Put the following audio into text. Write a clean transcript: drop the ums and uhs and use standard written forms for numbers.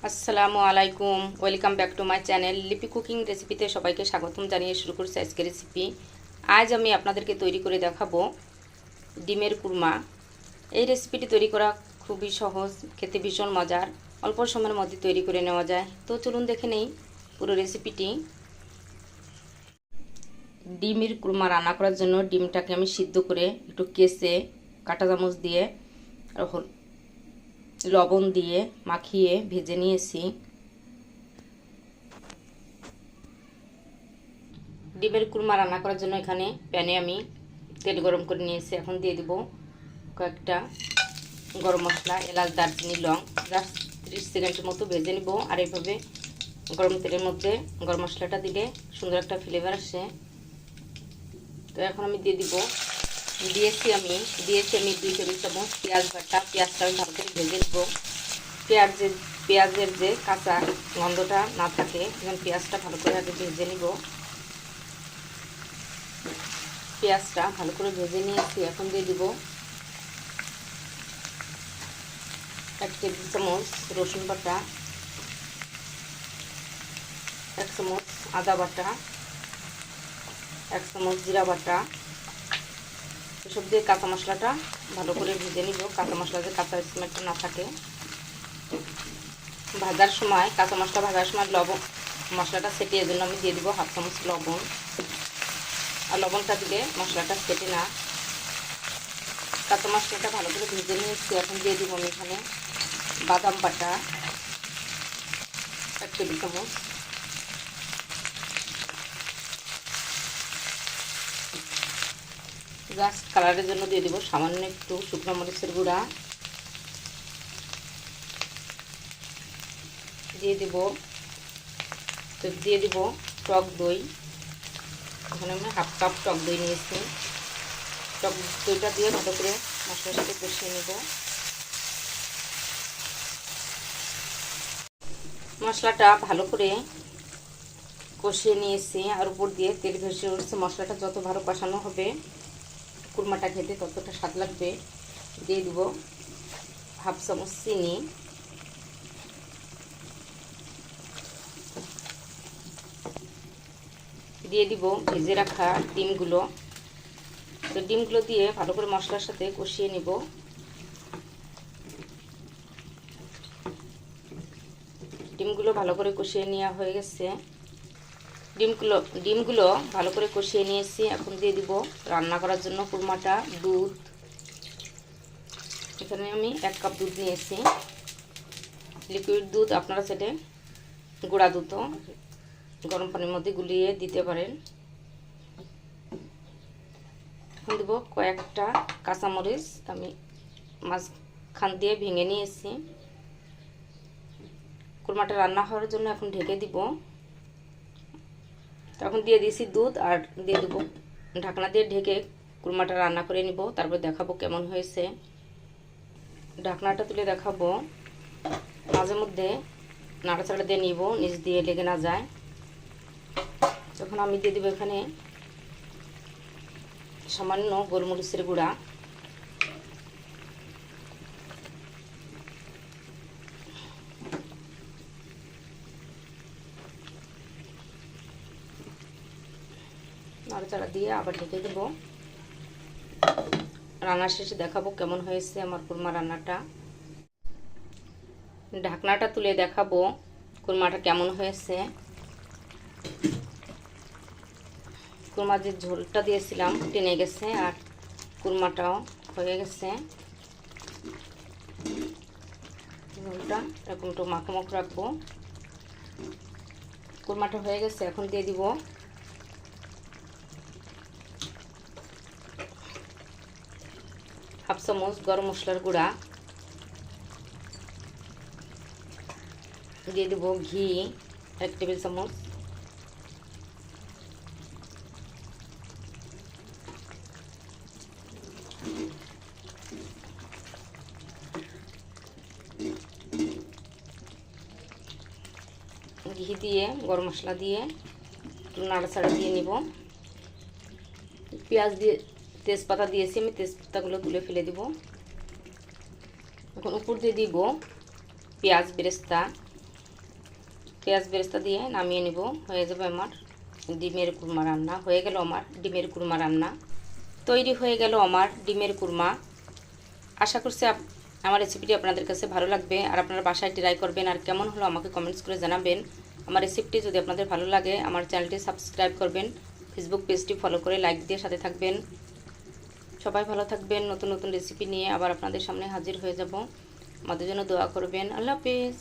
আসসালামু আলাইকুম, welcome back to my channel লিপি কুকিং রেসিপিতে সবাইকে স্বাগতম জানিয়ে শুরু করছি আজকের রেসিপি। আজ আমি আপনাদেরকে তৈরি করে দেখাবো ডিমের কুরমা। এই রেসিপিটি তৈরি করা খুবই সহজ, খেতে ভীষণ মজার, অল্প সময়ের মধ্যে তৈরি করে নেওয়া যায়। তো চলুন দেখে নেই পুরো রেসিপিটি। ডিমের কুরমা রান্না করার জন্য ডিমটাকে আমি সিদ্ধ করে একটু কেসে কাঁটা চামচ দিয়ে আর লবণ দিয়ে মাখিয়ে ভেজে নিয়েছি। ডিমের কুরমা রান্না করার জন্য এখানে প্যানে আমি তেল গরম করে নিয়েছি। এখন দিয়ে দিব কয়েকটা গরম মশলা, এলাচ, দারচিনি, লং। জাস্ট 30 সেকেন্ডের মতো ভেজে নিব। আর এইভাবে গরম তেলের মধ্যে গরম মশলাটা দিলে সুন্দর একটা ফ্লেভার আসে। তো এখন আমি দিয়েছি আমি 2 টেবিল চামচ পেঁয়াজ বাটা। পেঁয়াজটা আমি ভালো করে ভেজে নেব। পেঁয়াজের যে কাঁচা গন্ধটা না থাকে, এখন পেঁয়াজটা ভালো করে আগে ভেজে নিব। পেঁয়াজটা ভালো করে ভেজে নিয়েছি। এখন দিয়ে দিব 1 টেবিল চামচ রসুন বাটা, 1 চামচ আদা বাটা, 1 চামচ জিরা বাটা। এসব দিয়ে কাঁচা মশলাটা ভালো করে ভেজে নিব। কাঁচা মশলা যে কাঁচা স্মেলটা না থাকে। ভাজার সময় কাঁচা মশলা ভাজার সময় লবণ মশলাটা ছেটে, এর জন্য আমি দিয়ে দিব 1/2 চামচ লবণ। আর লবণটা দিলে মশলাটা ছেটে না। কাঁচা মশলাটা ভালো করে ভেজে নিয়েছি। এখন দিয়ে দিব আমি এখানে বাদাম বাটা 1 টেবিল চামচ, জাস্ট কালারের জন্য দিয়ে দিব সামান্য একটু শুকনো মরিচের গুঁড়া। দিয়ে দিব টক দই। এখানে আমি 1/2 কাপ টক দই নিয়েছি। টক দইটা দিয়ে ভালো করে মশলার সাথে কষিয়ে নেব। মশলাটা ভালো করে কষিয়ে নিয়েছি। আর উপর দিয়ে তেল ভেসে উঠছে। মশলাটা যত ভালো কষানো হবে কুরমাটা খেতে ততটা স্বাদ লাগবে। দিয়ে দিব 1/2 চামচ চিনি। দিয়ে দিব ভেজে রাখা ডিমগুলো। তো ডিমগুলো দিয়ে ভালো করে মশলার সাথে কষিয়ে নিব। ডিমগুলো ভালো করে কষিয়ে নেওয়া হয়ে গেছে। ডিমগুলো ভালো করে কষিয়ে নিয়েছি। এখন দিয়ে দিব রান্না করার জন্য কুরমাটা দুধ। এখানে আমি 1 কাপ দুধ নিয়েছি। লিকুইড দুধ, আপনারা সেটা গুঁড়া দুধও গরম পানির মধ্যে গুলিয়ে দিতে পারেন। এখন দেব কয়েকটা কাঁচামরিচ, আমি মাঝখান দিয়ে ভেঙে নিয়েছি। কুরমাটা রান্না হওয়ার জন্য এখন ঢেকে দিব। তখন দিয়ে দিয়েছি দুধ আর দিয়ে দেবো ঢাকনা দিয়ে ঢেকে কুরমাটা রান্না করে নিব। তারপর দেখাবো কেমন হয়েছে। ঢাকনাটা তুলে দেখাবো। মাঝে মধ্যে নাড়াচাড়া দিয়ে নিব, নিচ দিয়ে লেগে না যায়। যখন আমি দিয়ে দেবো এখানে সামান্য গোলমরিচের গুঁড়া, নাড়াচাড়া দিয়ে আবার ঢেকে দেবো। রান্নার শেষে দেখাবো কেমন হয়েছে আমার কুরমা রান্নাটা। ঢাকনাটা তুলে দেখাবো কুরমাটা কেমন হয়েছে। কুরমার যে ঝোলটা দিয়েছিলাম টেনে গেছে আর কুরমাটাও হয়ে গেছে। ঝোলটা এরকম একটু মাখো রাখবো। কুরমাটা হয়ে গেছে। এখন দিয়ে দিব 1/2 চামচ গরম মশলার গুঁড়া। দিয়ে দেব ঘি 1 টেবিল চামচ। ঘি দিয়ে গরম মশলা দিয়ে একটু নাড়াচাড়া দিয়ে নিব। পেঁয়াজ দিয়ে তেজপাতা দিয়েছি আমি, তেজপাতাগুলো তুলে ফেলে দিব। এখন উপর দিয়ে দিব পেঁয়াজ বেরেস্তা। পেঁয়াজ বেরেস্তা দিয়ে নামিয়ে নিব। হয়ে যাবে আমার ডিমের কুরমা রান্না। হয়ে গেল আমার ডিমের কুরমা রান্না। তৈরি হয়ে গেল আমার ডিমের কুরমা। আশা করছি আমার রেসিপিটি আপনাদের কাছে ভালো লাগবে আর আপনারা বাসায় ট্রাই করবেন। আর কেমন হলো আমাকে কমেন্টস করে জানাবেন। আমার রেসিপিটি যদি আপনাদের ভালো লাগে আমার চ্যানেলটি সাবস্ক্রাইব করবেন, ফেসবুক পেজটি ফলো করে লাইক দিয়ে সাথে থাকবেন। সবাই ভালো থাকবেন। নতুন নতুন রেসিপি নিয়ে আবার আপনাদের সামনে হাজির হয়ে যাব। আমাদের জন্য দোয়া করবেন। আল্লাহ হাফেজ।